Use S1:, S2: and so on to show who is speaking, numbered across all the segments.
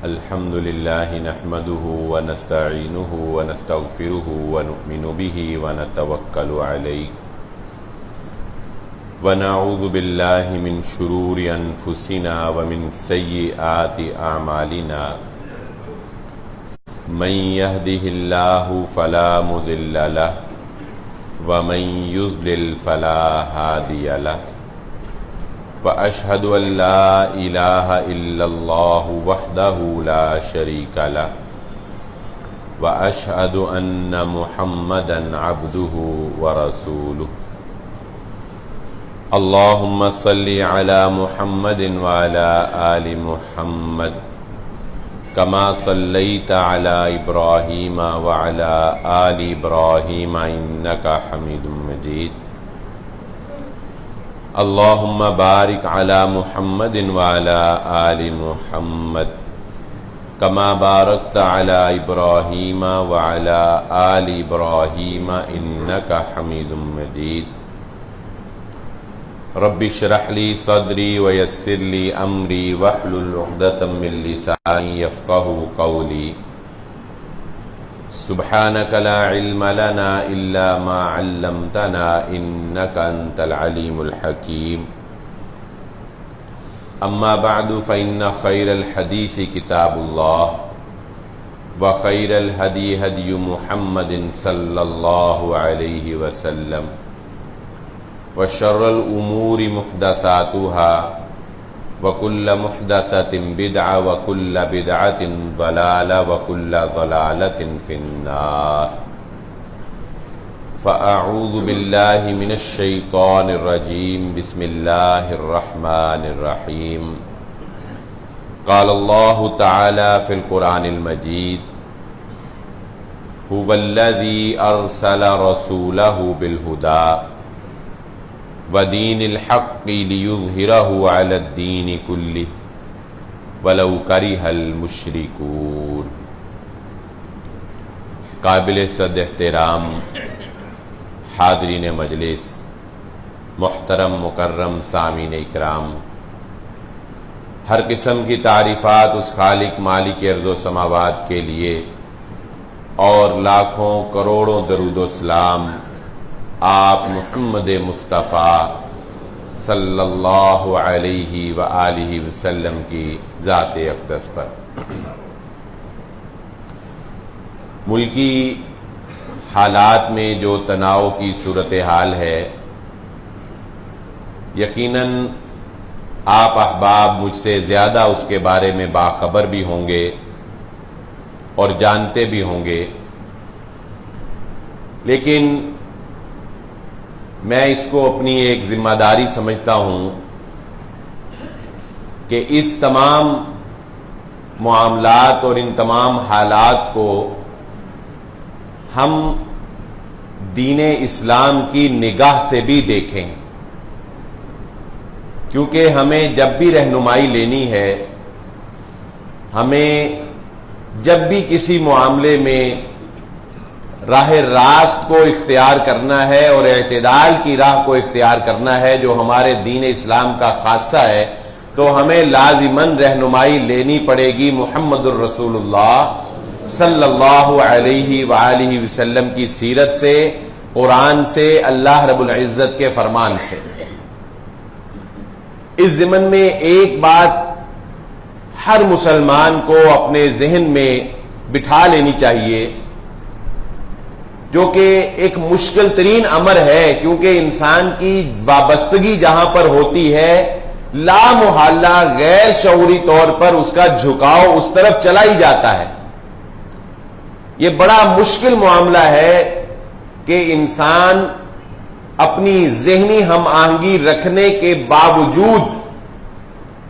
S1: الحمد لله نحمده ونستعينه ونستغفره ونؤمن به ونتوكل عليه ونعوذ بالله من شرور أنفسنا ومن سيئات أعمالنا من يهده الله فلا مضل له ومن يضلل فلا هادي له وأشهد أن لا إله إلا الله وحده لا شريك له وأشهد أن محمدا عبده ورسوله اللهم صل على محمد وعلى آل محمد كما صليت على إبراهيم وعلى آل إبراهيم إنك حميد مجيد اللهم بارك على محمد وعلى آل محمد كما باركت على إبراهيم وعلى آل إبراهيم إنك حميد مجيد رب اشرح لي صدري ويسر لي أمري واحلل عقدة من لساني يفقهوا قولي سبحانك لا علم لنا إلا ما علمتنا إنك أنت العليم الحكيم أما بعد فإن خير الحديث كتاب الله وخير الهدي هدي محمد صلى الله عليه وسلم وشر الأمور محدثاتها وكل محدثة بدعة وكل بدعة ضلالة وكل ضلالة في النار فأعوذ بالله من الشيطان الرجيم بسم الله الرحمن الرحيم قال الله تعالى في القرآن المجيد هو الذي أرسل رسوله بالهدى ودین الحق لیظہرہ علی الدین کلہ ولو کرہ المشرکون۔ قابل صد احترام حاضرین مجلس، محترم مکرم سامعین اکرام، ہر قسم کی تعریفات اس خالق مالک ارض و سماوات کے لیے اور لاکھوں کروڑوں درود و سلام آپ محمد مصطفیٰ صلی اللہ علیہ وآلہ وسلم کی ذات اقدس پر۔ ملکی حالات میں جو تناؤ کی صورتحال ہے، یقیناً آپ احباب مجھ سے زیادہ اس کے بارے میں باخبر بھی ہوں گے اور جانتے بھی ہوں گے، لیکن میں اس کو اپنی ایک ذمہ داری سمجھتا ہوں کہ اس تمام معاملات اور ان تمام حالات کو ہم دین اسلام کی نگاہ سے بھی دیکھیں، کیونکہ ہمیں جب بھی رہنمائی لینی ہے، ہمیں جب بھی کسی معاملے میں راہ راست کو اختیار کرنا ہے اور اعتدال کی راہ کو اختیار کرنا ہے جو ہمارے دین اسلام کا خاصہ ہے، تو ہمیں لازماً رہنمائی لینی پڑے گی محمد الرسول اللہ صلی اللہ علیہ وآلہ وسلم کی سیرت سے، قرآن سے، اللہ رب العزت کے فرمان سے۔ اس ضمن میں ایک بات ہر مسلمان کو اپنے ذہن میں بٹھا لینی چاہیے، جو کہ ایک مشکل ترین امر ہے، کیونکہ انسان کی وابستگی جہاں پر ہوتی ہے لا محالہ غیر شعوری طور پر اس کا جھکاؤ اس طرف چلا ہی جاتا ہے۔ یہ بڑا مشکل معاملہ ہے کہ انسان اپنی ذہنی ہم آہنگی رکھنے کے باوجود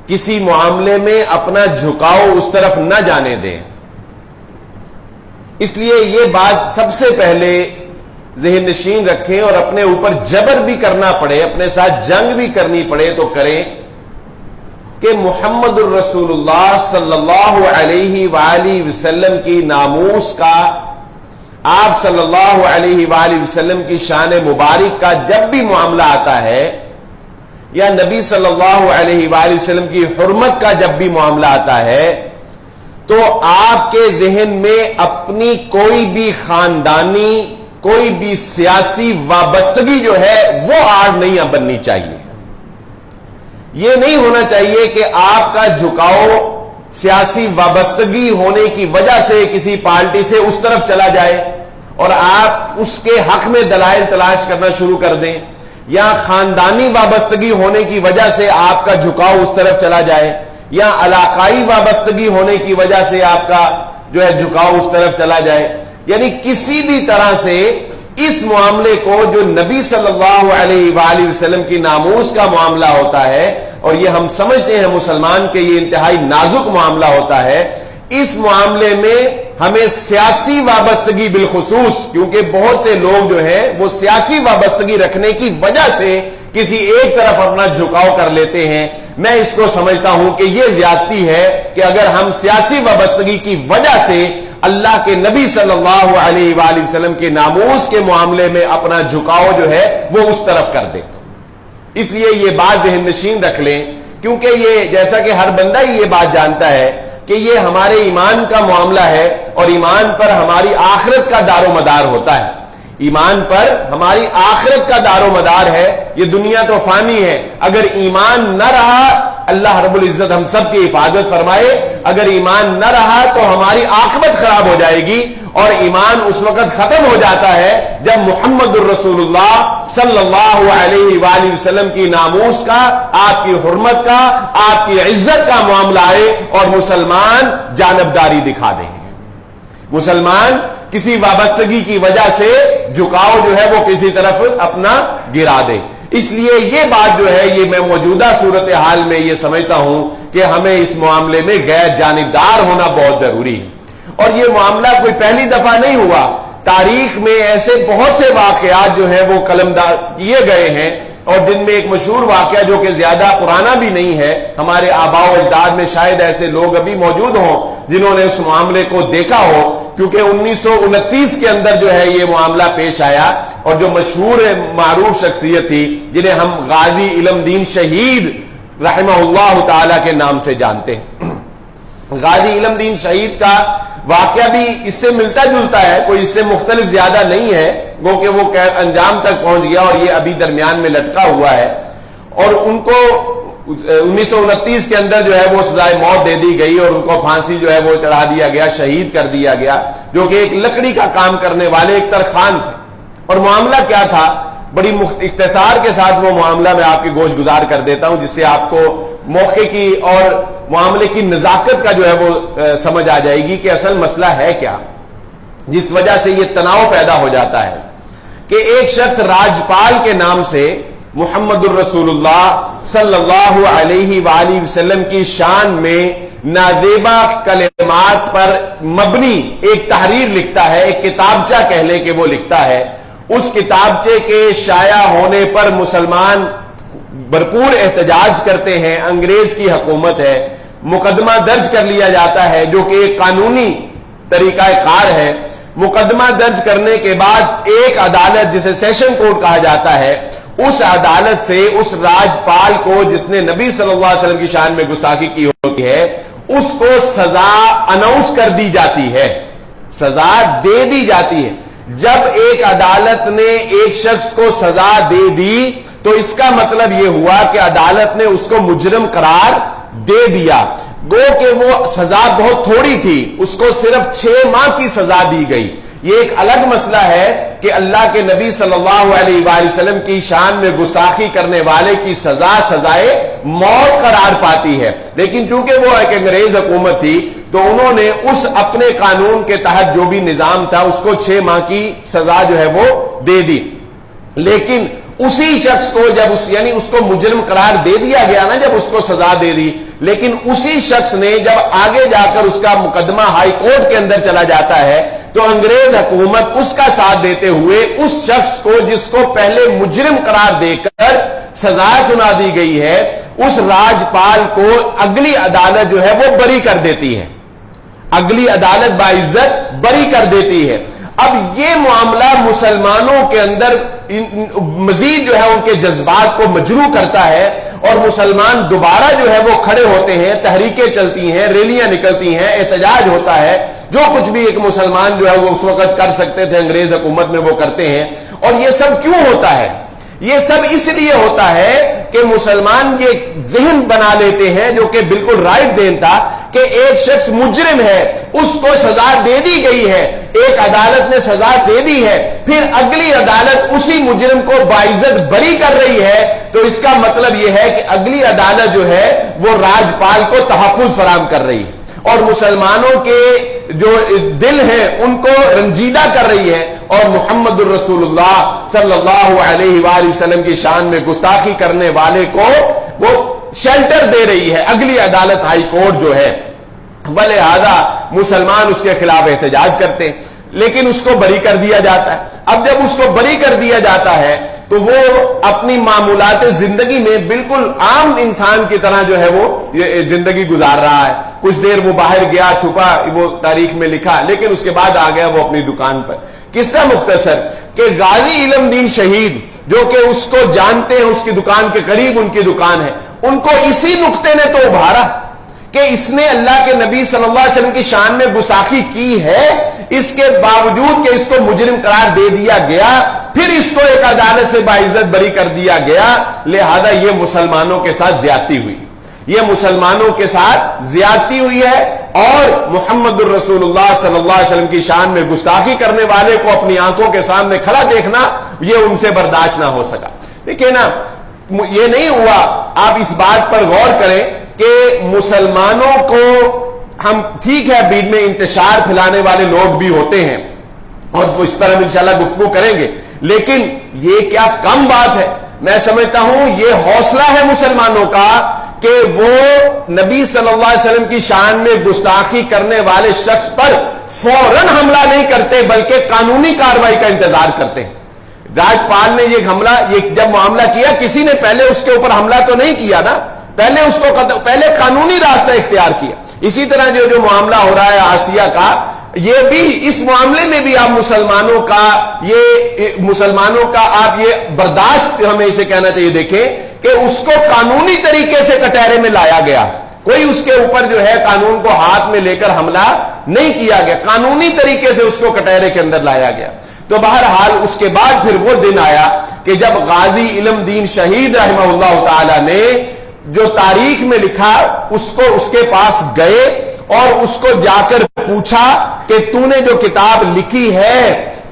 S1: کسی معاملے میں اپنا جھکاؤ اس طرف نہ جانے دے۔ اس لیے یہ بات سب سے پہلے ذہن نشین رکھیں اور اپنے اوپر جبر بھی کرنا پڑے، اپنے ساتھ جنگ بھی کرنی پڑے تو کریں کہ محمد الرسول اللہ صلی اللہ علیہ وآلہ وسلم کی ناموس کا، آپ صلی اللہ علیہ وآلہ وسلم کی شان مبارک کا جب بھی معاملہ آتا ہے، یا نبی صلی اللہ علیہ وآلہ وسلم کی حرمت کا جب بھی معاملہ آتا ہے تو آپ کے ذہن میں اپنی کوئی بھی خاندانی کوئی بھی سیاسی وابستگی جو ہے وہ آڑ نہیں بننی چاہیے. یہ نہیں ہونا چاہیے کہ آپ کا جھکاؤ سیاسی وابستگی ہونے کی وجہ سے کسی پارٹی سے اس طرف چلا جائے اور آپ اس کے حق میں دلائل تلاش کرنا شروع کر دیں, یا خاندانی وابستگی ہونے کی وجہ سے آپ کا جھکاؤ اس طرف چلا جائے, یا علاقائی وابستگی ہونے کی وجہ سے آپ کا جو ہے جھکاؤ اس طرف چلا جائے. یعنی کسی بھی طرح سے اس معاملے کو جو نبی صلی اللہ علیہ وآلہ وسلم کی ناموس کا معاملہ ہوتا ہے, اور یہ ہم سمجھتے ہیں مسلمان کے یہ انتہائی نازک معاملہ ہوتا ہے, اس معاملے میں ہمیں سیاسی وابستگی بالخصوص, کیونکہ بہت سے لوگ جو ہیں وہ سیاسی وابستگی رکھنے کی وجہ سے کسی ایک طرف اپنا جھکاؤ کر لیتے ہیں. میں اس کو سمجھتا ہوں کہ یہ زیادتی ہے کہ اگر ہم سیاسی وابستگی کی وجہ سے اللہ کے نبی صلی اللہ علیہ وآلہ وسلم کے ناموس کے معاملے میں اپنا جھکاؤ جو ہے وہ اس طرف کر دیں. اس لیے یہ بات ذہن نشین رکھ لیں, کیونکہ یہ جیسا کہ ہر بندہ ہی یہ بات جانتا ہے کہ یہ ہمارے ایمان کا معاملہ ہے اور ایمان پر ہماری آخرت کا دار و مدار ہوتا ہے. ایمان پر ہماری آخرت کا دار و مدار ہے. یہ دنیا تو فانی ہے, اگر ایمان نہ رہا, اللہ رب العزت ہم سب کی حفاظت فرمائے, اگر ایمان نہ رہا تو ہماری عاقبت خراب ہو جائے گی. اور ایمان اس وقت ختم ہو جاتا ہے جب محمد الرسول اللہ صلی اللہ علیہ وآلہ وسلم کی ناموس کا, آپ کی حرمت کا, آپ کی عزت کا معاملہ آئے اور مسلمان جانبداری دکھا دیں, مسلمان کسی وابستگی کی وجہ سے جھکاؤ جو ہے وہ کسی طرف اپنا گرا دے. اس لیے یہ بات جو ہے یہ میں موجودہ صورتحال میں یہ سمجھتا ہوں کہ ہمیں اس معاملے میں غیر جانبدار ہونا بہت ضروری ہے. اور یہ معاملہ کوئی پہلی دفعہ نہیں ہوا, تاریخ میں ایسے بہت سے واقعات جو ہیں وہ قلمدار کیے گئے ہیں, اور جن میں ایک مشہور واقعہ جو کہ زیادہ پرانا بھی نہیں ہے, ہمارے آباء و اجداد میں شاید ایسے لوگ ابھی موجود ہوں جنہوں نے اس معاملے کو دیکھا ہو, کیونکہ 1929 کے اندر جو ہے یہ معاملہ پیش آیا, اور جو مشہور معروف شخصیت تھی جنہیں ہم غازی علم دین شہید رحمہ اللہ تعالی کے نام سے جانتے ہیں. غازی علم دین شہید کا واقعہ بھی اس سے ملتا جلتا ہے, کوئی اس سے مختلف زیادہ نہیں ہے, وہ کہ وہ انجام تک پہنچ گیا اور یہ ابھی درمیان میں لٹکا ہوا ہے. اور ان کو 1929 کے اندر جو ہے وہ سزائے موت دے دی گئی اور ان کو پھانسی جو ہے وہ چڑھا دیا گیا, شہید کر دیا گیا, جو کہ ایک لکڑی کا کام کرنے والے ایک ترخان تھے. اور معاملہ کیا تھا, بڑی اختصار کے ساتھ وہ معاملہ میں آپ کی گوش گزار کر دیتا ہوں, جس سے آپ کو موقع کی اور معاملے کی نزاکت کا جو ہے وہ سمجھ آ جائے گی کہ اصل مسئلہ ہے کیا, جس وجہ سے یہ تناؤ پیدا ہو جاتا ہے. کہ ایک شخص راجپال کے نام سے محمد الرسول اللہ صلی اللہ علیہ وآلہ وسلم کی شان میں نازیبا کلمات پر مبنی ایک تحریر لکھتا ہے, ایک کتابچہ کہہ لیں کہ وہ لکھتا ہے. اس کتابچے کے شائع ہونے پر مسلمان بھرپور احتجاج کرتے ہیں, انگریز کی حکومت ہے, مقدمہ درج کر لیا جاتا ہے جو کہ ایک قانونی طریقہ کار ہے. مقدمہ درج کرنے کے بعد ایک عدالت جسے سیشن کورٹ کہا جاتا ہے, اس عدالت سے اس راجپال کو جس نے نبی صلی اللہ علیہ وسلم کی شان میں گستاخی کی ہوتی ہے اس کو سزا اناؤنس کر دی جاتی ہے, سزا دے دی جاتی ہے. جب ایک عدالت نے ایک شخص کو سزا دے دی تو اس کا مطلب یہ ہوا کہ عدالت نے اس کو مجرم قرار دے دیا. گو کہ وہ سزا بہت تھوڑی تھی, اس کو صرف 6 ماہ کی سزا دی گئی. یہ ایک الگ مسئلہ ہے کہ اللہ کے نبی صلی اللہ علیہ وآلہ وسلم کی شان میں گستاخی کرنے والے کی سزا سزائے موت قرار پاتی ہے, لیکن چونکہ وہ ایک انگریز حکومت تھی تو انہوں نے اس اپنے قانون کے تحت جو بھی نظام تھا اس کو 6 ماہ کی سزا جو ہے وہ دے دی. لیکن اسی شخص کو جب یعنی اس کو مجرم قرار دے دیا گیا نا, جب اس کو سزا دے دی, لیکن اسی شخص نے جب آگے جا کر اس کا مقدمہ ہائی کورٹ کے اندر چلا جاتا ہے تو انگریز حکومت اس کا ساتھ دیتے ہوئے اس شخص کو جس کو پہلے مجرم قرار دے کر سزا سنا دی گئی ہے, اس راجپال کو اگلی عدالت جو ہے وہ بری کر دیتی ہے, اگلی عدالت باعزت بری کر دیتی ہے. اب یہ معاملہ مسلمانوں کے اندر مزید جو ہے ان کے جذبات کو مجروح کرتا ہے، اور مسلمان دوبارہ جو ہے وہ کھڑے ہوتے ہیں، تحریکیں چلتی ہیں، ریلیاں نکلتی ہیں، احتجاج ہوتا ہے، جو کچھ بھی ایک مسلمان جو ہے وہ اس وقت کر سکتے تھے انگریز حکومت میں وہ کرتے ہیں۔ اور یہ سب کیوں ہوتا ہے؟ یہ سب اس لیے ہوتا ہے کہ مسلمان یہ ذہن بنا لیتے ہیں، جو کہ بالکل رائٹ ذہن تھا، کہ ایک شخص مجرم ہے، اس کو سزا دے دی گئی ہے، ایک عدالت نے سزا دے دی ہے، پھر اگلی عدالت اسی مجرم کو باعزت بری کر رہی ہے، تو اس کا مطلب یہ ہے کہ اگلی عدالت جو ہے وہ راجپال کو تحفظ فراہم کر رہی ہے، اور مسلمانوں کے جو دل ہیں ان کو رنجیدہ کر رہی ہے، اور محمد الرسول اللہ صلی اللہ علیہ وآلہ وسلم کی شان میں گستاخی کرنے والے کو وہ شیلٹر دے رہی ہے اگلی عدالت، ہائی کورٹ جو ہے۔ ولہذا مسلمان اس کے خلاف احتجاج کرتے، لیکن اس کو بری کر دیا جاتا ہے۔ اب جب اس کو بری کر دیا جاتا ہے تو وہ اپنی معمولات زندگی میں بالکل عام انسان کی طرح جو ہے وہ زندگی گزار رہا ہے۔ کچھ دیر وہ باہر گیا، چھپا، وہ تاریخ میں لکھا، لیکن اس کے بعد آ گیا وہ اپنی دکان پر۔ قصہ مختصر کہ غازی علم دین شہید جو کہ اس کو جانتے ہیں، اس کی دکان کے قریب ان کی دکان ہے، ان کو اسی نقطے نے تو ابھارا کہ اس نے اللہ کے نبی صلی اللہ علیہ وسلم کی شان میں گستاخی کی ہے، اس کے باوجود کہ اس کو مجرم قرار دے دیا گیا، پھر اس کو ایک عدالت سے باعزت بری کر دیا گیا، لہذا یہ مسلمانوں کے ساتھ زیادتی ہوئی، یہ مسلمانوں کے ساتھ زیادتی ہوئی ہے، اور محمد الرسول اللہ صلی اللہ علیہ وسلم کی شان میں گستاخی کرنے والے کو اپنی آنکھوں کے سامنے کھڑا دیکھنا یہ ان سے برداشت نہ ہو سکا۔ دیکھیں نا، یہ نہیں ہوا، آپ اس بات پر غور کریں کہ مسلمانوں کو ہم ٹھیک ہے بیچ میں انتشار پھیلانے والے لوگ بھی ہوتے ہیں، اور اس پر ہم انشاءاللہ گفتگو کریں گے، لیکن یہ کیا کم بات ہے؟ میں سمجھتا ہوں یہ حوصلہ ہے مسلمانوں کا کہ وہ نبی صلی اللہ علیہ وسلم کی شان میں گستاخی کرنے والے شخص پر فوراً حملہ نہیں کرتے بلکہ قانونی کارروائی کا انتظار کرتے ہیں۔ راجپال نے یہ حملہ، یہ جب معاملہ کیا، کسی نے پہلے اس کے اوپر حملہ تو نہیں کیا نا، پہلے اس کو پہلے قانونی راستہ اختیار کیا۔ اسی طرح جو معاملہ ہو رہا ہے آسیہ کا، یہ بھی اس معاملے میں بھی آپ مسلمانوں کا آپ یہ برداشت ہمیں اسے کہنا چاہیے، دیکھیں کہ اس کو قانونی طریقے سے کٹہرے میں لایا گیا، کوئی اس کے اوپر جو ہے قانون کو ہاتھ میں لے کر حملہ نہیں کیا گیا، قانونی طریقے سے اس کو کٹہرے کے اندر لایا گیا۔ تو بہرحال اس کے بعد پھر وہ دن آیا کہ جب غازی علم دین شہید رحمہ اللہ تعالی نے جو تاریخ میں لکھا اس کے پاس گئے اور اس کو جا کر پوچھا کہ تو نے جو کتاب لکھی ہے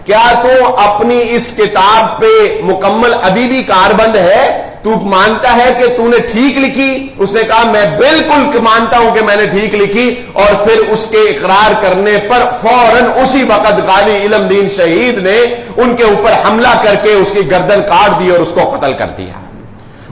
S1: کیا تو اپنی اس کتاب پہ مکمل ابھی بھی کاربند ہے؟ تو مانتا ہے کہ تو نے ٹھیک لکھی؟ اس نے کہا میں بالکل مانتا ہوں کہ میں نے ٹھیک لکھی، اور پھر اس کے اقرار کرنے پر فوراً اسی وقت غازی علم دین شہید نے ان کے اوپر حملہ کر کے اس کی گردن کاٹ دی اور اس کو قتل کر دیا،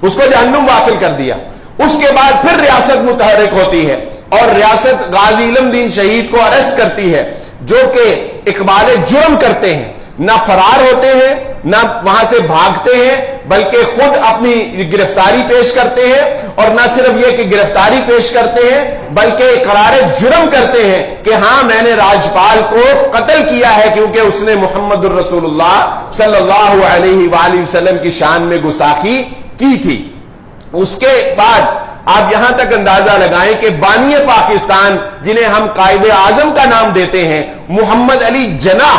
S1: اس کو جہنم واصل کر دیا۔ اس کے بعد پھر ریاست متحرک ہوتی ہے اور ریاست غازی علم دین شہید کو اریسٹ کرتی ہے، جو کہ اقبال جرم کرتے ہیں، نہ فرار ہوتے ہیں نہ وہاں سے بھاگتے ہیں، بلکہ خود اپنی گرفتاری پیش کرتے ہیں، اور نہ صرف یہ کہ گرفتاری پیش کرتے ہیں بلکہ اقرار جرم کرتے ہیں کہ ہاں میں نے راجپال کو قتل کیا ہے کیونکہ اس نے محمد الرسول اللہ صلی اللہ علیہ وآلہ وسلم کی شان میں گستاخی کی تھی۔ اس کے بعد آپ یہاں تک اندازہ لگائیں کہ بانی پاکستان جنہیں ہم قائد اعظم کا نام دیتے ہیں، محمد علی جناح،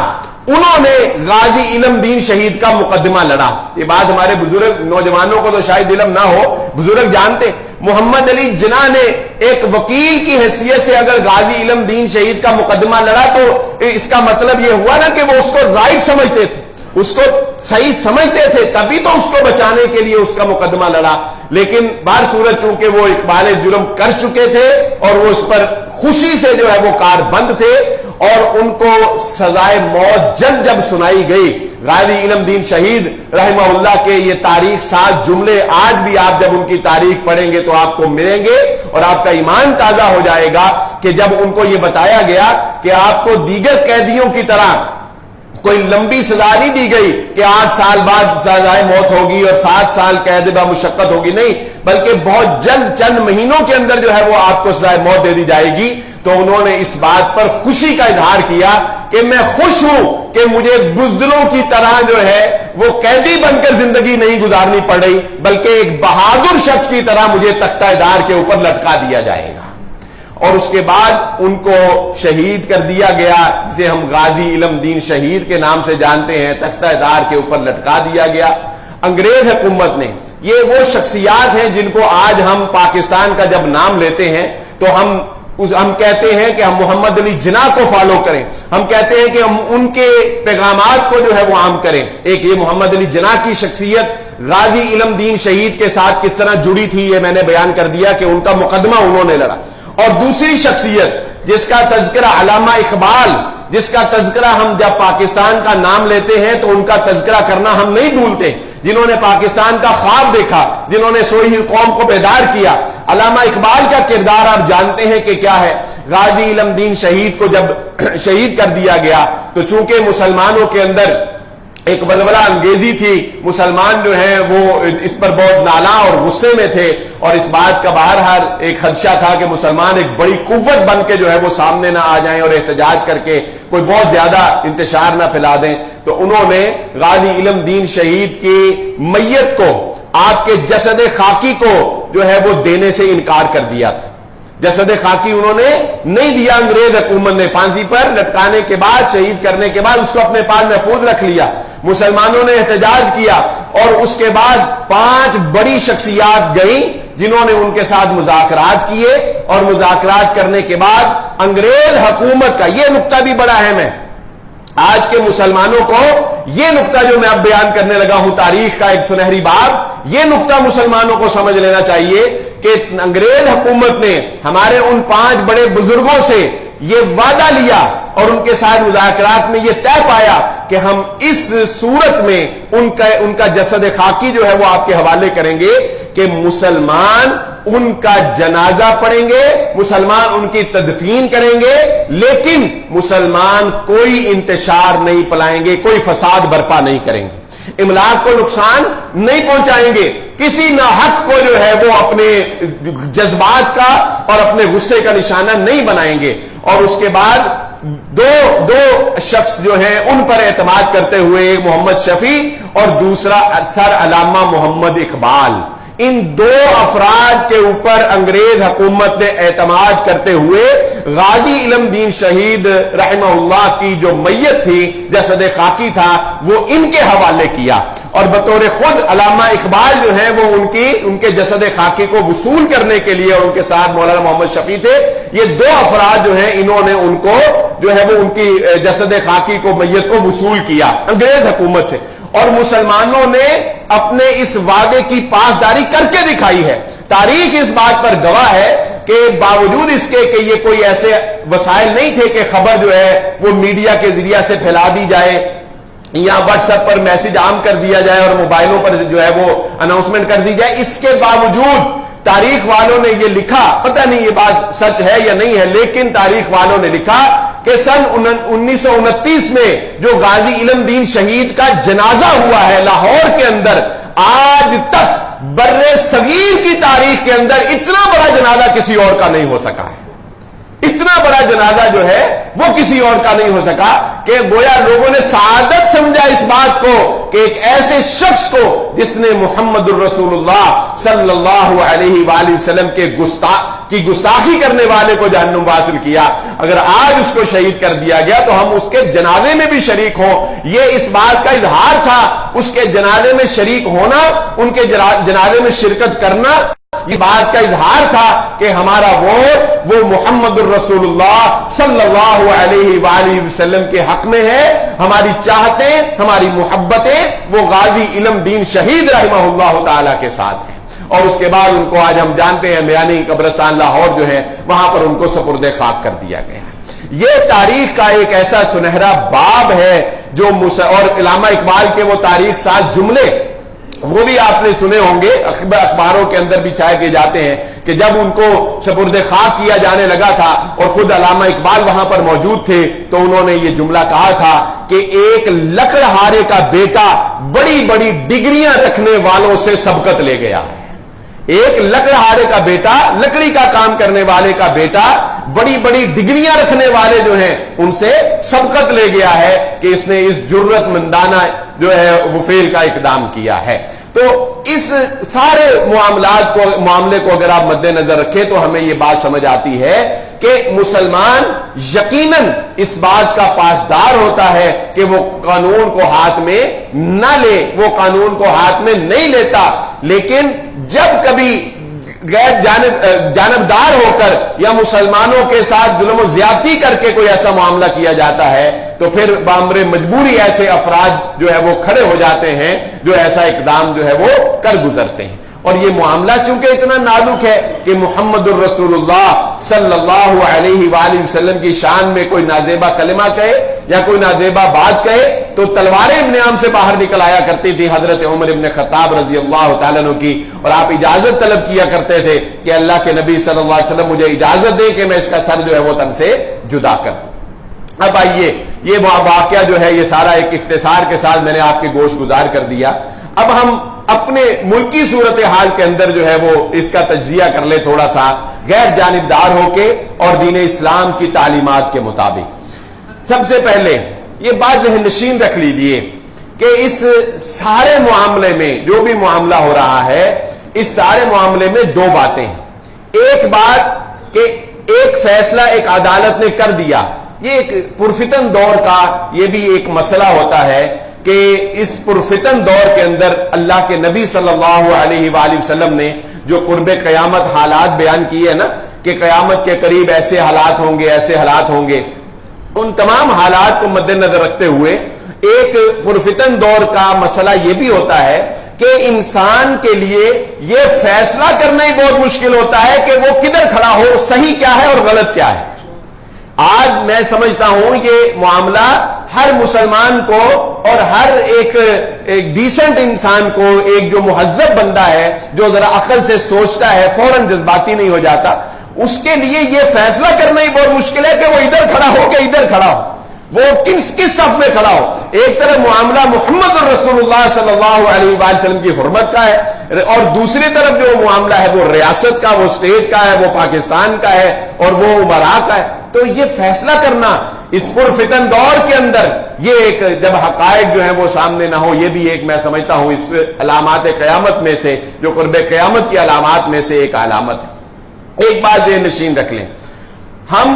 S1: انہوں نے غازی علم دین شہید کا مقدمہ لڑا۔ یہ بات ہمارے بزرگ نوجوانوں کو تو شاید علم نہ ہو، بزرگ جانتے، محمد علی جناح نے ایک وکیل کی حیثیت سے اگر غازی علم دین شہید کا مقدمہ لڑا تو اس کا مطلب یہ ہوا نا کہ وہ اس کو رائٹ سمجھتے تھے، اس کو صحیح سمجھتے تھے، تبھی تو اس کو بچانے کے لیے اس کا مقدمہ لڑا۔ لیکن بہر صورت چونکہ وہ اقبال جرم کر چکے تھے اور وہ اس پر خوشی سے جو ہے وہ کاربند تھے، اور ان کو سزائے موت جب سنائی گئی، غازی علم دین شہید رحمہ اللہ کے یہ تاریخ ساز جملے آج بھی آپ جب ان کی تاریخ پڑھیں گے تو آپ کو ملیں گے اور آپ کا ایمان تازہ ہو جائے گا کہ جب ان کو یہ بتایا گیا کہ آپ کو دیگر قیدیوں کی طرح کوئی لمبی سزا نہیں دی گئی کہ 8 سال بعد سزائے موت ہوگی اور 7 سال قید بمشقت ہوگی، نہیں، بلکہ بہت جلد چند مہینوں کے اندر جو ہے وہ آپ کو سزائے موت دے دی جائے گی۔ تو انہوں نے اس بات پر خوشی کا اظہار کیا کہ میں خوش ہوں کہ مجھے بزدلوں کی طرح جو ہے وہ قیدی بن کر زندگی نہیں گزارنی پڑ رہی، بلکہ ایک بہادر شخص کی طرح مجھے تختہ دار کے اوپر لٹکا دیا جائے گا۔ اور اس کے بعد ان کو شہید کر دیا گیا، جسے ہم غازی علم دین شہید کے نام سے جانتے ہیں، تختہ دار کے اوپر لٹکا دیا گیا۔ انگریز حکومت نے، یہ وہ شخصیات ہیں جن کو آج ہم پاکستان کا جب نام لیتے ہیں تو ہم کہتے ہیں کہ ہم محمد علی جناح کو فالو کریں، ہم کہتے ہیں کہ ہم ان کے پیغامات کو جو ہے وہ عام کریں۔ ایک یہ محمد علی جناح کی شخصیت غازی علم دین شہید کے ساتھ کس طرح جڑی تھی، یہ میں نے بیان کر دیا کہ ان کا مقدمہ انہوں نے لڑا۔ اور دوسری شخصیت جس کا تذکرہ علامہ اقبال، جس کا تذکرہ ہم جب پاکستان کا نام لیتے ہیں تو ان کا تذکرہ کرنا ہم نہیں بھولتے، جنہوں نے پاکستان کا خواب دیکھا، جنہوں نے سوئی ہوئی قوم کو بیدار کیا۔ علامہ اقبال کا کردار آپ جانتے ہیں کہ کیا ہے۔ غازی علم دین شہید کو جب شہید کر دیا گیا تو چونکہ مسلمانوں کے اندر ایک ولولہ انگیزی تھی، مسلمان جو ہیں وہ اس پر بہت نالاں اور غصے میں تھے، اور اس بات کا بہرحال ایک خدشہ تھا کہ مسلمان ایک بڑی قوت بن کے جو ہے وہ سامنے نہ آ جائیں اور احتجاج کر کے کوئی بہت زیادہ انتشار نہ پھیلا دیں۔ تو انہوں نے غازی علم دین شہید کی میت کو، آپ کے جسد خاکی کو جو ہے وہ دینے سے انکار کر دیا تھا۔ جسد خاکی انہوں نے نہیں دیا، انگریز حکومت نے پھانسی پر لٹکانے کے بعد، شہید کرنے کے بعد اس کو اپنے پاس محفوظ رکھ لیا۔ مسلمانوں نے احتجاج کیا اور اس کے بعد 5 بڑی شخصیات گئیں جنہوں نے ان کے ساتھ مذاکرات کیے، اور مذاکرات کرنے کے بعد انگریز حکومت کا یہ نقطہ بھی بڑا اہم ہے۔ آج کے مسلمانوں کو یہ نقطہ جو میں اب بیان کرنے لگا ہوں، تاریخ کا ایک سنہری باب، یہ نقطہ مسلمانوں کو سمجھ لینا چاہیے کہ انگریز حکومت نے ہمارے ان 5 بڑے بزرگوں سے یہ وعدہ لیا اور ان کے ساتھ مذاکرات میں یہ طے پایا کہ ہم اس صورت میں ان کا جسد خاکی جو ہے وہ آپ کے حوالے کریں گے کہ مسلمان ان کا جنازہ پڑھیں گے، مسلمان ان کی تدفین کریں گے، لیکن مسلمان کوئی انتشار نہیں پھیلائیں گے، کوئی فساد برپا نہیں کریں گے، املاک کو نقصان نہیں پہنچائیں گے، کسی ناحق کو جو ہے وہ اپنے جذبات کا اور اپنے غصے کا نشانہ نہیں بنائیں گے۔ اور اس کے بعد دو شخص جو ہیں ان پر اعتماد کرتے ہوئے، ایک محمد شفیع اور دوسرا سر علامہ محمد اقبال، ان 2 افراد کے اوپر انگریز حکومت نے اعتماد کرتے ہوئے غازی علم دین شہید رحمہ اللہ کی جو میت تھی، جسد خاکی تھا، وہ ان کے حوالے کیا، اور بطور خود علامہ اقبال جو ہیں وہ ان کے جسد خاکی کو وصول کرنے کے لیے، اور ان کے ساتھ مولانا محمد شفیع تھے، یہ 2 افراد جو ہیں انہوں نے ان کو جو ہے وہ ان کی جسد خاکی کو، میت کو وصول کیا انگریز حکومت سے۔ اور مسلمانوں نے اپنے اس وعدے کی پاسداری کر کے دکھائی ہے۔ تاریخ اس بات پر گواہ ہے کہ باوجود اس کے کہ یہ کوئی ایسے وسائل نہیں تھے کہ خبر جو ہے وہ میڈیا کے ذریعے سے پھیلا دی جائے یا واٹس ایپ پر میسج عام کر دیا جائے اور موبائلوں پر جو ہے وہ اناؤنسمنٹ کر دی جائے، اس کے باوجود تاریخ والوں نے یہ لکھا، پتہ نہیں یہ بات سچ ہے یا نہیں ہے، لیکن تاریخ والوں نے لکھا کہ سن 1929 میں جو غازی علم دین شہید کا جنازہ ہوا ہے لاہور کے اندر، آج تک بر صغیر کی تاریخ کے اندر اتنا بڑا جنازہ کسی اور کا نہیں ہو سکا ہے۔ اتنا بڑا جنازہ جو ہے وہ کسی اور کا نہیں ہو سکا، کہ گویا لوگوں نے سعادت سمجھا اس بات کو کہ ایک ایسے شخص کو جس نے محمد الرسول اللہ صلی اللہ علیہ وآلہ وسلم کی گستاخی کرنے والے کو جہنم واصل کیا، اگر آج اس کو شہید کر دیا گیا تو ہم اس کے جنازے میں بھی شریک ہوں۔ یہ اس بات کا اظہار تھا، اس کے جنازے میں شریک ہونا، ان کے جنازے میں شرکت کرنا، اس بات کا اظہار تھا کہ ہمارا ووٹ وہ محمد الرسول اللہ صلی اللہ علیہ وآلہ وسلم کے حق میں ہے، ہماری چاہتیں، ہماری محبتیں وہ غازی علم دین شہید رحمہ اللہ تعالی کے ساتھ ہیں۔ اور اس کے بعد ان کو آج ہم جانتے ہیں میانی قبرستان لاہور جو ہے وہاں پر ان کو سپرد خاک کر دیا گیا۔ یہ تاریخ کا ایک ایسا سنہرا باب ہے جو اور علامہ اقبال کے وہ تاریخ ساز جملے وہ بھی آپ نے سنے ہوں گے، اخباروں کے اندر بھی چھائے کے جاتے ہیں کہ جب ان کو سپرد خاک کیا جانے لگا تھا اور خود علامہ اقبال وہاں پر موجود تھے تو انہوں نے یہ جملہ کہا تھا کہ ایک لکڑہارے کا بیٹا بڑی بڑی ڈگریاں رکھنے والوں سے سبقت لے گیا ہے۔ ایک لکڑہارے کا بیٹا، لکڑی کا کام کرنے والے کا بیٹا، بڑی بڑی ڈگریاں رکھنے والے جو ہیں ان سے سبقت لے گیا ہے کہ اس نے اس جرت مندانہ جو ہے وہ فعل کا اقدام کیا ہے۔ تو اس سارے معاملے کو اگر آپ مد نظر رکھیں تو ہمیں یہ بات سمجھ آتی ہے کہ مسلمان یقیناً اس بات کا پاسدار ہوتا ہے کہ وہ قانون کو ہاتھ میں نہ لے، وہ قانون کو ہاتھ میں نہیں لیتا، لیکن جب کبھی غیر جانبدار ہو کر یا مسلمانوں کے ساتھ ظلم و زیادتی کر کے کوئی ایسا معاملہ کیا جاتا ہے تو پھر بامر مجبوری ایسے افراد جو ہے وہ کھڑے ہو جاتے ہیں جو ایسا اقدام جو ہے وہ کر گزرتے ہیں۔ اور یہ معاملہ چونکہ اتنا نازک ہے کہ محمد الرسول اللہ صلی اللہ علیہ وآلہ وسلم کی شان میں کوئی نازیبہ کلمہ کہے یا کوئی نازیبہ بات کہے تو تلواریں ابن عام سے باہر نکل آیا کرتی تھی حضرت عمر ابن خطاب رضی اللہ تعالیٰ عنہ کی، اور آپ اجازت طلب کیا کرتے تھے کہ اللہ کے نبی صلی اللہ علیہ وسلم مجھے اجازت دے کہ میں اس کا سر جو ہے وہ تن سے جدا کر دوں۔ اب آئیے، یہ واقعہ جو ہے یہ سارا ایک اختصار کے ساتھ میں نے آپ کے گوش گزار کر دیا۔ اب ہم اپنے ملکی صورتحال کے اندر جو ہے وہ اس کا تجزیہ کر لے تھوڑا سا، غیر جانبدار ہو کے اور دین اسلام کی تعلیمات کے مطابق۔ سب سے پہلے یہ بات ذہن نشین رکھ لیجئے کہ اس سارے معاملے میں جو بھی معاملہ ہو رہا ہے، اس سارے معاملے میں دو باتیں ہیں۔ ایک بات کہ ایک فیصلہ ایک عدالت نے کر دیا، یہ ایک پرفتن دور کا یہ بھی ایک مسئلہ ہوتا ہے کہ اس پرفتن دور کے اندر اللہ کے نبی صلی اللہ علیہ وآلہ وسلم نے جو قرب قیامت حالات بیان کیے ہیں نا کہ قیامت کے قریب ایسے حالات ہوں گے، ایسے حالات ہوں گے، ان تمام حالات کو مد نظر رکھتے ہوئے ایک پرفتن دور کا مسئلہ یہ بھی ہوتا ہے کہ انسان کے لیے یہ فیصلہ کرنا ہی بہت مشکل ہوتا ہے کہ وہ کدھر کھڑا ہو، صحیح کیا ہے اور غلط کیا ہے۔ آج میں سمجھتا ہوں یہ معاملہ ہر مسلمان کو اور ہر ایک ڈیسنٹ انسان کو، ایک جو مہذب بندہ ہے جو ذرا عقل سے سوچتا ہے، فوراً جذباتی نہیں ہو جاتا، اس کے لیے یہ فیصلہ کرنا ہی بہت مشکل ہے کہ وہ ادھر کھڑا ہو کہ ادھر کھڑا ہو، وہ کس صف میں کھڑا ہو۔ ایک طرف معاملہ محمد الرسول اللہ صلی اللہ علیہ وآلہ وسلم کی حرمت کا ہے اور دوسری طرف جو معاملہ ہے وہ ریاست کا، وہ اسٹیٹ کا ہے، وہ پاکستان کا ہے اور وہ امراء کا ہے۔ تو یہ فیصلہ کرنا اس پرفتن دور کے اندر، یہ ایک جب حقائق جو ہیں وہ سامنے نہ ہو، یہ بھی ایک میں سمجھتا ہوں اس علامات قیامت میں سے، جو قرب قیامت کی علامات میں سے ایک علامت ہے۔ ایک بات ذہن نشین رکھ لیں، ہم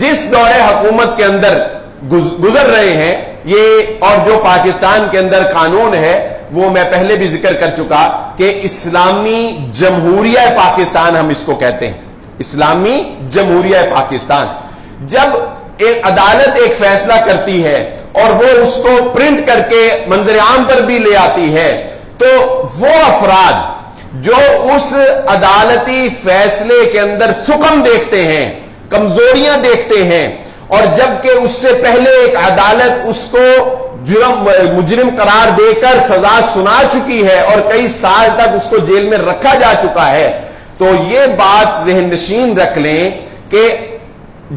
S1: جس دور حکومت کے اندر گزر رہے ہیں، یہ اور جو پاکستان کے اندر قانون ہے وہ میں پہلے بھی ذکر کر چکا کہ اسلامی جمہوریہ پاکستان ہم اس کو کہتے ہیں، اسلامی جمہوریہ پاکستان۔ جب ایک عدالت ایک فیصلہ کرتی ہے اور وہ اس کو پرنٹ کر کے منظر عام پر بھی لے آتی ہے تو وہ افراد جو اس عدالتی فیصلے کے اندر سکم دیکھتے ہیں، کمزوریاں دیکھتے ہیں، اور جبکہ اس سے پہلے ایک عدالت اس کو مجرم قرار دے کر سزا سنا چکی ہے اور کئی سال تک اس کو جیل میں رکھا جا چکا ہے، تو یہ بات ذہن نشین رکھ لیں کہ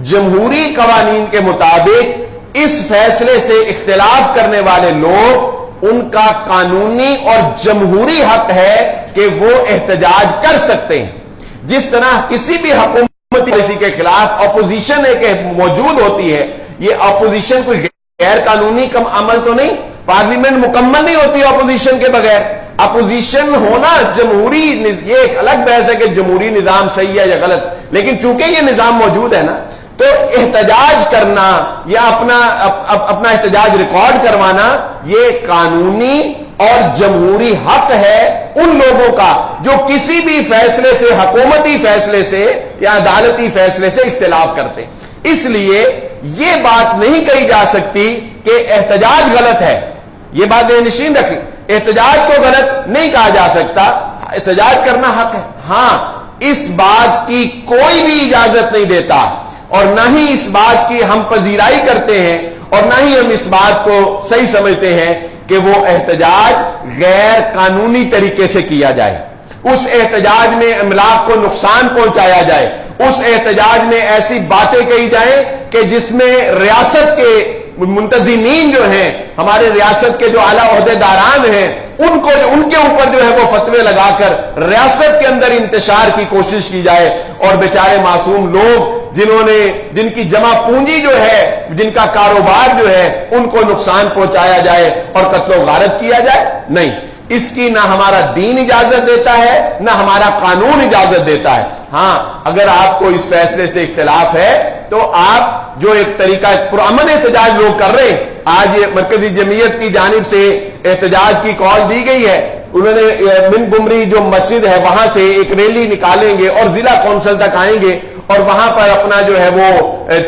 S1: جمہوری قوانین کے مطابق اس فیصلے سے اختلاف کرنے والے لوگ، ان کا قانونی اور جمہوری حق ہے کہ وہ احتجاج کر سکتے ہیں۔ جس طرح کسی بھی حکومت کسی کے خلاف اپوزیشن ایک موجود ہوتی ہے، یہ اپوزیشن کوئی غیر قانونی عمل تو نہیں، پارلیمنٹ مکمل نہیں ہوتی اپوزیشن کے بغیر۔ اپوزیشن ہونا جمہوری، یہ ایک الگ بحث ہے کہ جمہوری نظام صحیح ہے یا غلط، لیکن چونکہ یہ نظام موجود ہے نا تو احتجاج کرنا یا اپنا احتجاج ریکارڈ کروانا یہ قانونی اور جمہوری حق ہے ان لوگوں کا جو کسی بھی فیصلے سے، حکومتی فیصلے سے یا عدالتی فیصلے سے اختلاف کرتے ہیں۔ اس لیے یہ بات نہیں کہی جا سکتی کہ احتجاج غلط ہے، یہ بات نشین رکھیں، احتجاج کو غلط نہیں کہا جا سکتا، احتجاج کرنا حق ہے۔ ہاں، اس بات کی کوئی بھی اجازت نہیں دیتا اور نہ ہی اس بات کی ہم پذیرائی کرتے ہیں اور نہ ہی ہم اس بات کو صحیح سمجھتے ہیں کہ وہ احتجاج غیر قانونی طریقے سے کیا جائے، اس احتجاج میں املاک کو نقصان پہنچایا جائے، اس احتجاج میں ایسی باتیں کہی جائیں کہ جس میں ریاست کے منتظمین جو ہیں، ہمارے ریاست کے جو اعلیٰ عہدیداران ہیں، ان کے اوپر جو ہے وہ فتوے لگا کر ریاست کے اندر انتشار کی کوشش کی جائے، اور بیچارے معصوم لوگ جن کی جمع پونجی جو ہے، جن کا کاروبار جو ہے، ان کو نقصان پہنچایا جائے اور قتل و غارت کیا جائے؟ نہیں، اس کی نہ ہمارا دین اجازت دیتا ہے نہ ہمارا قانون اجازت دیتا ہے۔ ہاں، اگر آپ کو اس فیصلے سے اختلاف ہے تو آپ جو ایک طریقہ پرامن احتجاج لوگ کر رہے ہیں، آج مرکزی جمعیت کی جانب سے احتجاج کی کال دی گئی ہے، انہوں نے من بمری جو مسجد ہے وہاں سے ایک ریلی نکالیں گے اور ضلع کونسل تک آئیں گے اور وہاں پر اپنا جو ہے وہ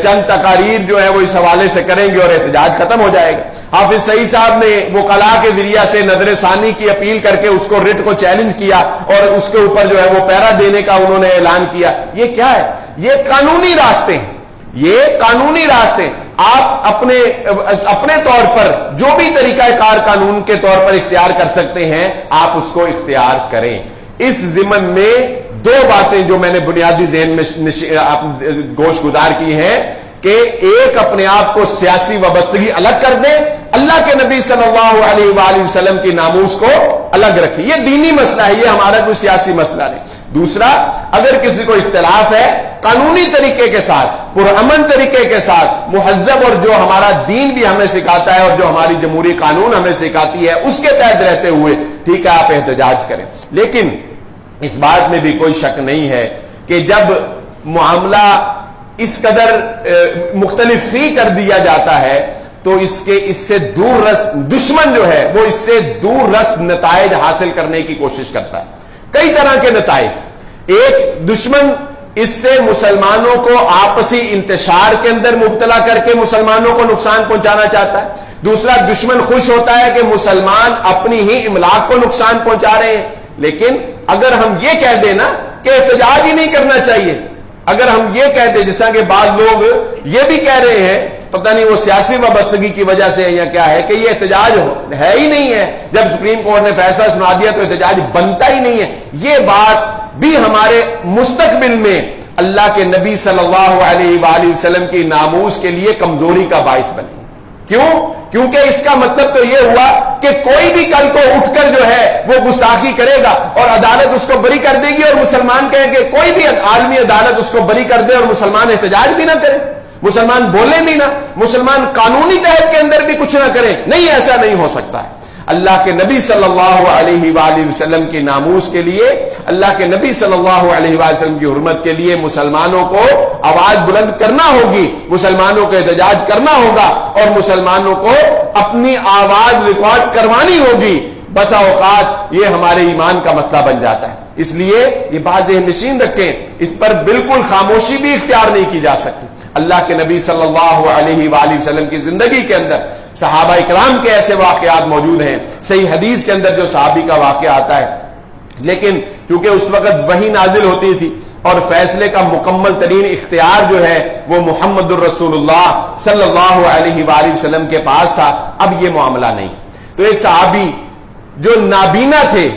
S1: چند تقاریر جو ہے وہ اس حوالے سے کریں گے اور احتجاج ختم ہو جائے گا۔ حافظ سعید صاحب نے وکلاء کے ذریعہ سے نظر ثانی کی اپیل کر کے اس کو رٹ کو چیلنج کیا اور اس کے اوپر جو ہے وہ پیرا دینے کا انہوں نے اعلان کیا۔ یہ کیا ہے؟ یہ قانونی راستے ہیں، یہ قانونی راستے۔ آپ اپنے طور پر جو بھی طریقہ کار قانون کے طور پر اختیار کر سکتے ہیں، آپ اس کو اختیار کریں۔ اس ضمن میں دو باتیں جو میں نے بنیادی ذہن میں گوش گزار کی ہیں کہ ایک، اپنے آپ کو سیاسی وابستگی الگ کر دیں، اللہ کے نبی صلی اللہ علیہ وآلہ وسلم کی ناموس کو الگ رکھیں۔ یہ دینی مسئلہ ہے، یہ ہمارا کوئی سیاسی مسئلہ نہیں۔ دوسرا، اگر کسی کو اختلاف ہے، قانونی طریقے کے ساتھ، پرامن طریقے کے ساتھ، مہذب اور جو ہمارا دین بھی ہمیں سکھاتا ہے اور جو ہماری جمہوری قانون ہمیں سکھاتی ہے اس کے تحت رہتے ہوئے، ٹھیک ہے، آپ احتجاج کریں۔ لیکن اس بات میں بھی کوئی شک نہیں ہے کہ جب معاملہ اس قدر مختلف فی کر دیا جاتا ہے تو اس سے دور رس دشمن جو ہے وہ اس سے دور رس نتائج حاصل کرنے کی کوشش کرتا ہے۔ کئی طرح کے نتائج۔ ایک، دشمن اس سے مسلمانوں کو آپسی انتشار کے اندر مبتلا کر کے مسلمانوں کو نقصان پہنچانا چاہتا ہے۔ دوسرا، دشمن خوش ہوتا ہے کہ مسلمان اپنی ہی املاک کو نقصان پہنچا رہے ہیں۔ لیکن اگر ہم یہ کہہ دیں نا کہ احتجاج ہی نہیں کرنا چاہیے، اگر ہم یہ کہہ دیں، جس طرح کہ بعض لوگ یہ بھی کہہ رہے ہیں، پتہ نہیں وہ سیاسی وابستگی کی وجہ سے یا کیا ہے، کہ یہ احتجاج ہے ہی نہیں ہے، جب سپریم کورٹ نے فیصلہ سنا دیا تو احتجاج بنتا ہی نہیں ہے، یہ بات بھی ہمارے مستقبل میں اللہ کے نبی صلی اللہ علیہ وآلہ وسلم کی ناموس کے لیے کمزوری کا باعث بنے۔ کیوں؟ کیونکہ اس کا مطلب تو یہ ہوا کہ کوئی بھی کل کو اٹھ کر جو ہے وہ گستاخی کرے گا اور عدالت اس کو بری کر دے گی، اور مسلمان کہے کہ کوئی بھی عالمی عدالت اس کو بری کر دے اور مسلمان احتجاج بھی نہ کرے، مسلمان بولے بھی نہ، مسلمان قانونی تحت کے اندر بھی کچھ نہ کرے۔ نہیں، ایسا نہیں ہو سکتا ہے۔ اللہ کے نبی صلی اللہ علیہ وآلہ وسلم کی ناموس کے لیے، اللہ کے نبی صلی اللہ علیہ وآلہ وسلم کی حرمت کے لیے مسلمانوں کو آواز بلند کرنا ہوگی، مسلمانوں کو احتجاج کرنا ہوگا اور مسلمانوں کو اپنی آواز ریکارڈ کروانی ہوگی۔ بسا اوقات یہ ہمارے ایمان کا مسئلہ بن جاتا ہے۔ اس لیے یہ بات ذہن نشین رکھیں، اس پر بالکل خاموشی بھی اختیار نہیں کی جا سکتی۔ اللہ کے نبی صلی اللہ علیہ وآلہ وسلم کی زندگی کے اندر صحابہ اکرام کے ایسے واقعات موجود ہیں، صحیح حدیث کے اندر جو صحابی کا واقعہ آتا ہے، لیکن کیونکہ اس وقت وحی نازل ہوتی تھی اور فیصلے کا مکمل ترین اختیار جو ہے وہ محمد الرسول اللہ صلی اللہ علیہ وآلہ وسلم کے پاس تھا، اب یہ معاملہ نہیں۔ تو ایک صحابی جو نابینا تھے،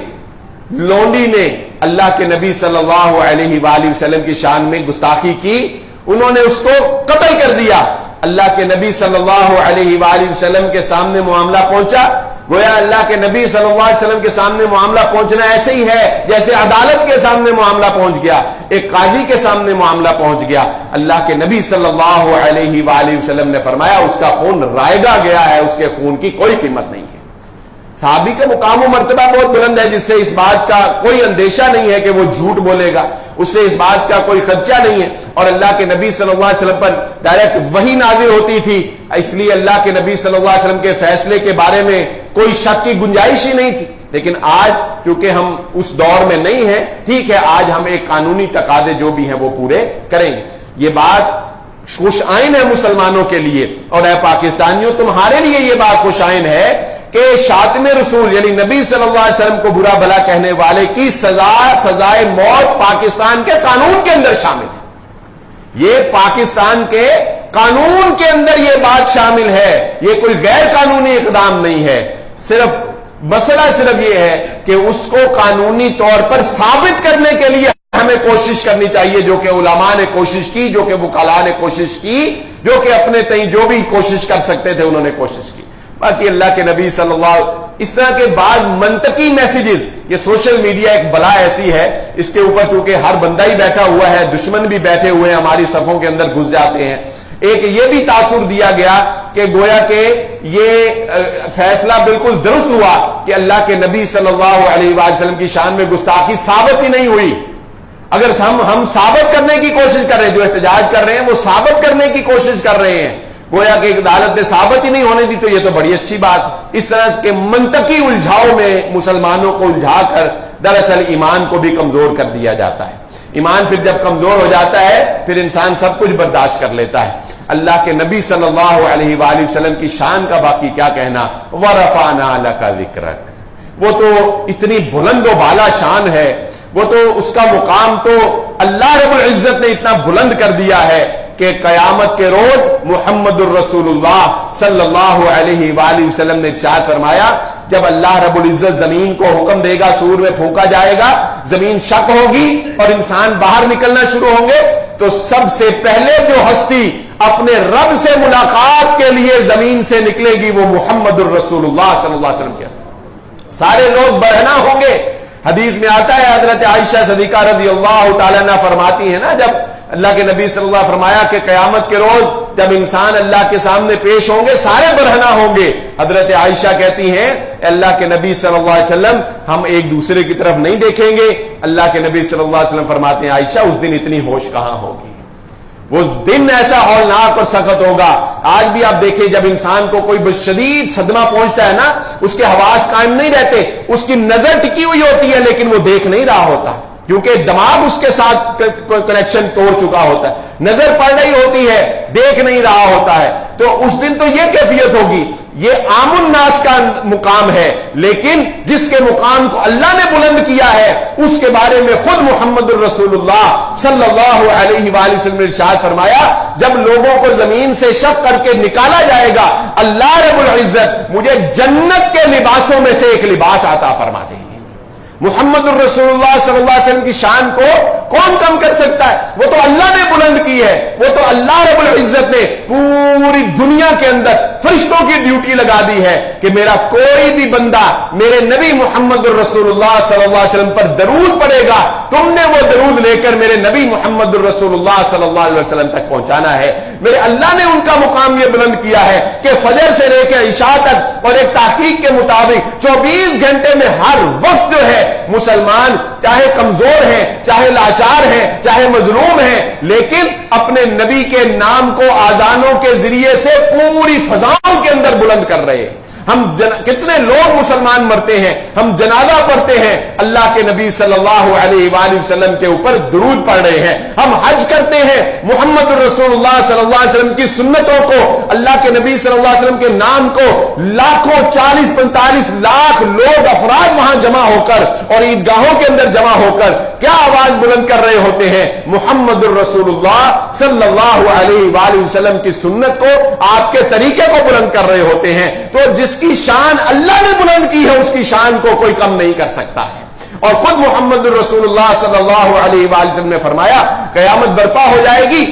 S1: لونڈی نے اللہ کے نبی صلی اللہ علیہ وآلہ وسلم کی شان میں گستاخی کی، انہوں نے اس کو قتل کر دیا۔ اللہ کے نبی صلی اللہ علیہ وآلہ وسلم کے سامنے معاملہ پہنچا، گویا اللہ کے نبی صلی اللہ علیہ وسلم کے سامنے معاملہ پہنچنا ایسے ہی ہے جیسے عدالت کے سامنے معاملہ پہنچ گیا، ایک قاضی کے سامنے معاملہ پہنچ گیا۔ اللہ کے نبی صلی اللہ علیہ وآلہ وسلم نے فرمایا اس کا خون رائگا گیا ہے، اس کے خون کی کوئی قیمت نہیں ہے۔ صحابی کا مقام و مرتبہ بہت بلند ہے، جس سے اس بات کا کوئی اندیشہ نہیں ہے کہ وہ جھوٹ بولے گا، اس سے اس بات کا کوئی خدشہ نہیں ہے، اور اللہ کے نبی صلی اللہ علیہ وسلم پر ڈائریکٹ وحی نازل ہوتی تھی، اس لیے اللہ کے نبی صلی اللہ علیہ وسلم کے فیصلے کے بارے میں کوئی شک کی گنجائش ہی نہیں تھی۔ لیکن آج چونکہ ہم اس دور میں نہیں ہیں، ٹھیک ہے، آج ہم ایک قانونی تقاضے جو بھی ہیں وہ پورے کریں گے۔ یہ بات خوش آئین ہے مسلمانوں کے لیے، اور اے پاکستانیوں تمہارے لیے یہ بات خوش آئین ہے کہ شاتم رسول یعنی نبی صلی اللہ علیہ وسلم کو برا بھلا کہنے والے کی سزائے موت پاکستان کے قانون کے اندر شامل ہے۔ یہ پاکستان کے قانون کے اندر یہ بات شامل ہے، یہ کوئی غیر قانونی اقدام نہیں ہے۔ مسئلہ صرف یہ ہے کہ اس کو قانونی طور پر ثابت کرنے کے لیے ہمیں کوشش کرنی چاہیے، جو کہ علماء نے کوشش کی، جو کہ وکلاء نے کوشش کی، جو کہ اپنے تئیں جو بھی کوشش کر سکتے تھے انہوں نے کوشش کی۔ باقی اللہ کے نبی صلی اللہ اس طرح کے بعض منطقی میسیجز، یہ سوشل میڈیا ایک بلا ایسی ہے، اس کے اوپر چونکہ ہر بندہ ہی بیٹھا ہوا ہے، دشمن بھی بیٹھے ہوئے ہیں، ہماری صفوں کے اندر گھس جاتے ہیں۔ ایک یہ بھی تاثر دیا گیا کہ گویا کہ یہ فیصلہ بالکل درست ہوا کہ اللہ کے نبی صلی اللہ علیہ وآلہ وسلم کی شان میں گستاخی ثابت ہی نہیں ہوئی۔ اگر ہم ثابت کرنے کی کوشش کر رہے ہیں، جو احتجاج کر رہے ہیں وہ ثابت کرنے کی کوشش کر رہے ہیں، گویا کہ عدالت نے ثابت ہی نہیں ہونے دی، تو یہ تو بڑی اچھی بات۔ اس طرح کے منطقی الجھاؤ میں مسلمانوں کو الجھا کر دراصل ایمان کو بھی کمزور کر دیا جاتا ہے۔ ایمان پھر جب کمزور ہو جاتا ہے پھر انسان سب کچھ برداشت کر لیتا ہے۔ اللہ کے نبی صلی اللہ علیہ وآلہ وسلم کی شان کا باقی کیا کہنا، وَرَفَعْنَا لَكَ ذِكْرَكَ، وہ تو اتنی بلند و بالا شان ہے، وہ تو اس کا مقام تو اللہ رب العزت نے اتنا بلند کر دیا ہے کہ قیامت کے روز محمد الرسول اللہ صلی اللہ علیہ وآلہ وسلم نے ارشاد فرمایا، جب اللہ رب العزت زمین کو حکم دے گا، سور میں پھونکا جائے گا، زمین شق ہوگی اور انسان باہر نکلنا شروع ہوں گے، تو سب سے پہلے جو ہستی اپنے رب سے ملاقات کے لیے زمین سے نکلے گی وہ محمد الرسول اللہ صلی اللہ علیہ وسلم کے سارے لوگ برہنہ ہوں گے۔ حدیث میں آتا ہے، حضرت عائشہ صدیقہ رضی اللہ تعالیٰ عنہ فرماتی ہے نا، جب اللہ کے نبی صلی اللہ علیہ وسلم فرمایا کہ قیامت کے روز جب انسان اللہ کے سامنے پیش ہوں گے سارے برہنہ ہوں گے، حضرت عائشہ کہتی ہیں اللہ کے نبی صلی اللہ علیہ وسلم ہم ایک دوسرے کی طرف نہیں دیکھیں گے۔ اللہ کے نبی صلی اللہ علیہ وسلم فرماتے ہیں عائشہ اس دن اتنی ہوش کہاں ہوگی، وہ دن ایسا ہولناک اور سخت ہوگا۔ آج بھی آپ دیکھیں جب انسان کو کوئی شدید صدمہ پہنچتا ہے نا، اس کے حواس قائم نہیں رہتے، اس کی نظر ٹکی ہوئی ہوتی ہے لیکن وہ دیکھ نہیں رہا ہوتا، کیونکہ دماغ اس کے ساتھ کنیکشن توڑ چکا ہوتا ہے، نظر پڑ رہی ہوتی ہے دیکھ نہیں رہا ہوتا ہے، تو اس دن تو یہ کیفیت ہوگی۔ یہ عام الناس کا مقام ہے، لیکن جس کے مقام کو اللہ نے بلند کیا ہے اس کے بارے میں خود محمد الرسول اللہ صلی اللہ علیہ وآلہ وسلم نے ارشاد فرمایا، جب لوگوں کو زمین سے شق کر کے نکالا جائے گا اللہ رب العزت مجھے جنت کے لباسوں میں سے ایک لباس عطا فرما دیں گے۔ محمد الرسول اللہ صلی اللہ علیہ وسلم کی شان کو کون کم کر سکتا ہے؟ وہ تو اللہ نے بلند کی ہے، وہ تو اللہ رب العزت نے پوری دنیا کے اندر فرشتوں کی ڈیوٹی لگا دی ہے کہ میرا کوئی بھی بندہ میرے نبی محمد الرسول اللہ صلی اللہ علیہ وسلم پر درود پڑے گا، تم نے وہ درود لے کر میرے نبی محمد الرسول اللہ صلی اللہ علیہ وسلم تک پہنچانا ہے۔ میرے اللہ نے ان کا مقام یہ بلند کیا ہے کہ فجر سے لے کے عشاء تک، اور ایک تحقیق کے مطابق 24 گھنٹے میں ہر وقت جو ہے مسلمان چاہے کمزور ہیں، چاہے لاچار ہیں، چاہے مظلوم ہیں، لیکن اپنے نبی کے نام کو آذانوں کے ذریعے سے پوری فضاؤں کے اندر بلند کر رہے ہیں۔ ہم کتنے لوگ مسلمان مرتے ہیں، ہم جنازہ پڑھتے ہیں، اللہ کے نبی صلی اللہ علیہ وآلہ وسلم کے اوپر درود پڑھ رہے ہیں۔ ہم حج کرتے ہیں، محمد الرسول اللہ صلی اللہ علیہ وسلم کی سنتوں کو، اللہ کے نبی صلی اللہ علیہ وسلم کے نام کو لاکھوں 40-45 لاکھ لوگ افراد وہاں جمع ہو کر اور عیدگاہوں کے اندر جمع ہو کر کیا آواز بلند کر رہے ہوتے ہیں؟ محمد الرسول اللہ صلی اللہ علیہ وآلہ وسلم کی سنت کو، آپ کے طریقے کو بلند کر رہے ہوتے ہیں۔ تو جس کی شان اللہ نے بلند کی ہے اس کی شان کو کوئی کم نہیں کر سکتا ہے۔ اور خود محمد الرسول اللہ صلی اللہ علیہ وآلہ وسلم نے فرمایا قیامت برپا ہو جائے گی،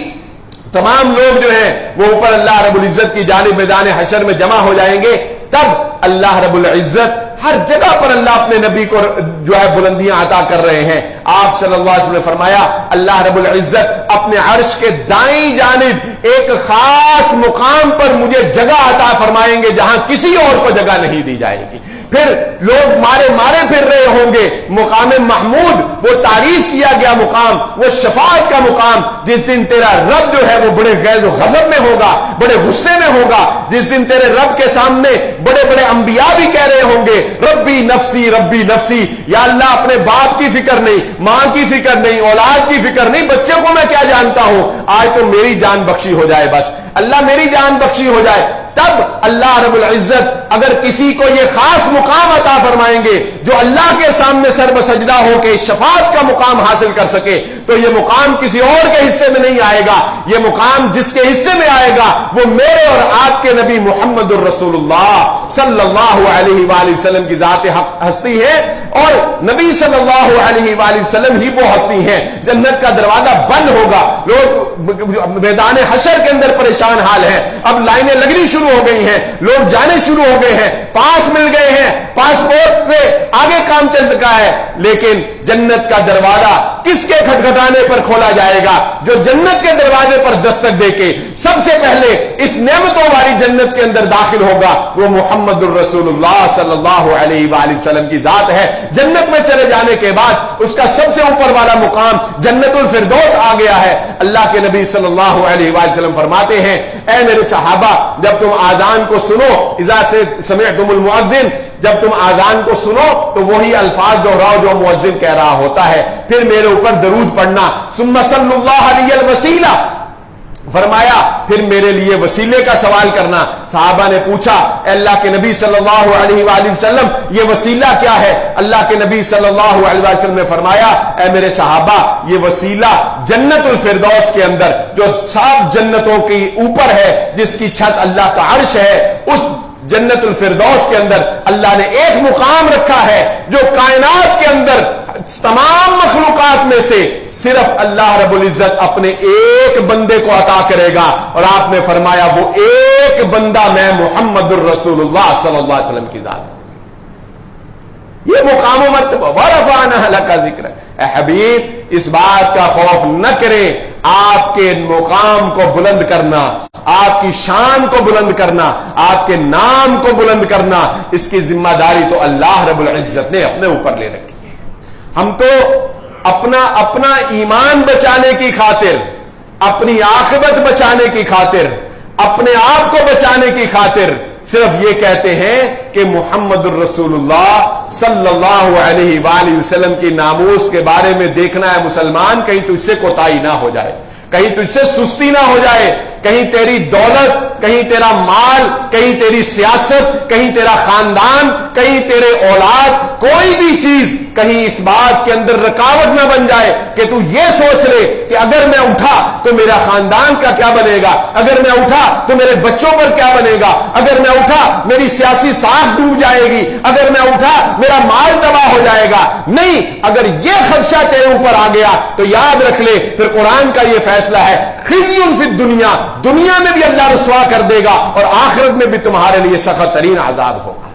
S1: تمام لوگ جو ہیں وہ اوپر اللہ رب العزت کی جانب میدان حشر میں جمع ہو جائیں گے، تب اللہ رب العزت ہر جگہ پر اللہ اپنے نبی کو جو ہے بلندیاں عطا کر رہے ہیں۔ آپ صلی اللہ علیہ وسلم نے فرمایا اللہ رب العزت اپنے عرش کے دائیں جانب ایک خاص مقام پر مجھے جگہ عطا فرمائیں گے جہاں کسی اور کو جگہ نہیں دی جائے گی۔ پھر لوگ مارے پھر رہے ہوں گے، مقام محمود وہ تعریف کیا گیا مقام، وہ شفاعت کا مقام، جس دن تیرا رب جو ہے وہ بڑے غیظ و غضب میں ہوگا، بڑے غصے میں ہوگا، جس دن تیرے رب کے سامنے بڑے بڑے انبیاء بھی کہہ رہے ہوں گے ربی نفسی، یا اللہ اپنے باپ کی فکر نہیں، ماں کی فکر نہیں، اولاد کی فکر نہیں، بچے کو میں کیا جانتا ہوں، آج تو میری جان بخشی ہو جائے، بس اللہ میری جان بخشی ہو جائے۔ تب اللہ رب العزت اگر کسی کو یہ خاص مقام عطا فرمائیں گے جو اللہ کے سامنے سر بسجدہ ہو کے شفاعت کا مقام حاصل کر سکے، تو یہ مقام کسی اور کے حصے میں نہیں آئے گا، یہ مقام جس کے حصے میں آئے گا وہ میرے اور آپ کے نبی محمد الرسول اللہ صلی اللہ علیہ وآلہ وسلم کی ذات ہستی ہے، اور نبی صلی اللہ علیہ وآلہ وسلم ہی وہ ہستی ہیں۔ جنت کا دروازہ بند ہوگا، لوگ میدان حشر کے اندر پریشان حال ہیں، اب لائنیں لگنی شروع شروع ہو گئی ہیں, لوگ جانے شروع ہو گئے ہیں, پاس مل گئے ہیں, پاسپورٹ سے آگے کام چل چکا ہے, لیکن جنت کا دروازہ کس کے کھٹکھٹانے پر کھولا جائے گا؟ جو جنت کے دروازے پر دستک دے کے سب سے پہلے اس نعمتوں والی جنت کے اندر داخل ہوگا, وہ محمد الرسول اللہ صلی اللہ علیہ وآلہ وسلم کی ذات ہے. جنت میں چلے جانے کے بعد اس کا سب سے اوپر والا مقام جنت الفردوس آ گیا ہے. اللہ کے نبی صلی اللہ علیہ وآلہ وسلم فرماتے ہیں, اے میرے صحابہ, جب تم آذان کو سنو, اذا سمعتم المؤذن, جب تم آذان کو سنو تو وہی الفاظ دہراؤ جو مؤذن کہہ رہا ہوتا ہے, پھر میرے اوپر درود پڑھنا. ثم صلی اللہ علیہ الوسیلہ, فرمایا پھر میرے لیے وسیلے کا سوال کرنا. صحابہ نے پوچھا, اے اللہ کے نبی صلی اللہ علیہ وآلہ وسلم, یہ وسیلہ کیا ہے؟ اللہ کے نبی صلی اللہ علیہ وآلہ وسلم نے فرمایا, اے میرے صحابہ, یہ وسیلہ جنت الفردوس کے اندر جو سات جنتوں کی اوپر ہے, جس کی چھت اللہ کا عرش ہے, اس جنت الفردوس کے اندر اللہ نے ایک مقام رکھا ہے جو کائنات کے اندر تمام مخلوقات میں سے صرف اللہ رب العزت اپنے ایک بندے کو عطا کرے گا, اور آپ نے فرمایا وہ ایک بندہ میں محمد الرسول اللہ صلی اللہ علیہ وسلم کی ذات. یہ مقام و مرتبہ ورفعنا لک ذکر. اے حبیب, اس بات کا خوف نہ کریں, آپ کے مقام کو بلند کرنا, آپ کی شان کو بلند کرنا, آپ کے نام کو بلند کرنا, اس کی ذمہ داری تو اللہ رب العزت نے اپنے اوپر لے رکھی ہے. ہم تو اپنا ایمان بچانے کی خاطر, اپنی عاقبت بچانے کی خاطر, اپنے آپ کو بچانے کی خاطر صرف یہ کہتے ہیں کہ محمد الرسول اللہ صلی اللہ علیہ وآلہ وسلم کی ناموس کے بارے میں دیکھنا ہے مسلمان, کہیں تجھ سے کوتاہی نہ ہو جائے, کہیں تجھ سے سستی نہ ہو جائے, کہیں تیری دولت, کہیں تیرا مال, کہیں تیری سیاست, کہیں تیرا خاندان, کہیں تیرے اولاد, کوئی بھی چیز کہیں اس بات کے اندر رکاوٹ نہ بن جائے کہ تو یہ سوچ لے کہ اگر میں اٹھا تو میرا خاندان کا کیا بنے گا, اگر میں اٹھا تو میرے بچوں پر کیا بنے گا, اگر میں اٹھا میری سیاسی ساکھ ڈوب جائے گی, اگر میں اٹھا میرا مال تباہ ہو جائے گا. نہیں, اگر یہ خدشہ تیرے اوپر آ گیا تو یاد رکھ لے, پھر قرآن کا یہ فیصلہ ہے, خزی فی الدنیا, دنیا میں بھی اللہ رسوا کر دے گا اور آخرت میں بھی تمہارے لیے سخت ترین عذاب ہوگا.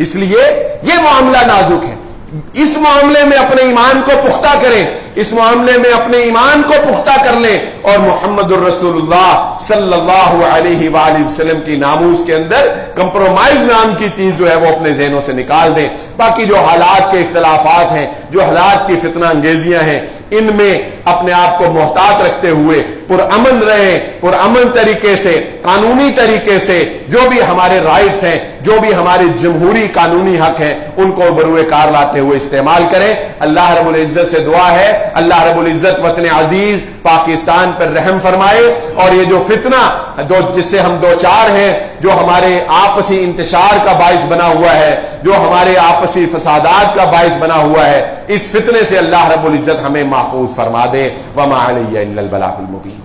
S1: اس لیے یہ معاملہ نازک ہے. اس معاملے میں اپنے ایمان کو پختہ کریں, اس معاملے میں اپنے ایمان کو پختہ کر لیں, اور محمد الرسول اللہ صلی اللہ علیہ وآلہ وسلم کی ناموس کے اندر کمپرومائز نام کی چیز جو ہے وہ اپنے ذہنوں سے نکال دیں. باقی جو حالات کے اختلافات ہیں, جو حالات کی فتنہ انگیزیاں ہیں, ان میں اپنے آپ کو محتاط رکھتے ہوئے پرامن رہیں, پرامن طریقے سے, قانونی طریقے سے جو بھی ہمارے رائٹس ہیں, جو بھی ہمارے جمہوری قانونی حق ہیں, ان کو بروئے کار لاتے ہوئے استعمال کریں. اللہ رب العزت سے دعا ہے اللہ رب العزت وطن عزیز پاکستان پر رحم فرمائے, اور یہ جو فتنہ جس سے ہم دو چار ہیں, جو ہمارے آپسی انتشار کا باعث بنا ہوا ہے, جو ہمارے آپسی فسادات کا باعث بنا ہوا ہے, اس فتنے سے اللہ رب العزت ہمیں محفوظ فرما دے. وما علی الا البلاغ المبین.